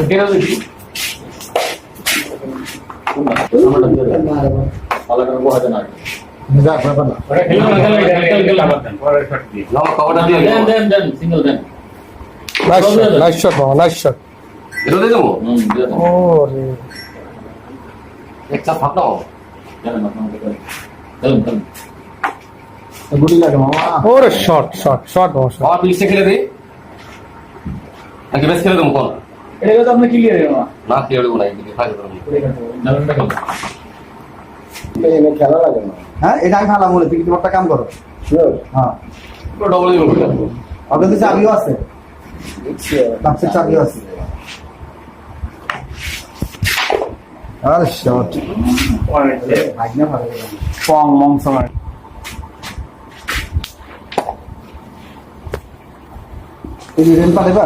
কেন দেখি আমারটা দিয়ে দাও আলাদা করে বহাতে না যা ব্যাপার না খেলা আবার দেন পরের শট দিয়ে নাও কভারটা দিয়ে দেন সিঙ্গেল দেন নাইস শট মামা নাইস শট এটা দিয়ে দেবো দিয়ে দাও ওরে এক চাপ ভাগ নাও জানেন না আপনাকে চলুন গুলি লাগে মামা ওরে শট শট শট মামা শট আর পিছে খেলে দে নাকি বেশ খেলে দেবো কোন এটা তো আপনি ক্লিয়ার না না খেলে দেবো না এদিকে ফাইল করবো নালনটা খেলো এনে খেলা লাগে না হ্যাঁ এটা আমি ভালো বলে তুমি তোমারটা কাম করো শিওর হ্যাঁ পুরো ডবল দিব আপনার তো চাবিও আছে বাক্সের চাবিও আছে আর শট ভাগনা ভালো পং মং সময় তুমি রেন পারেবা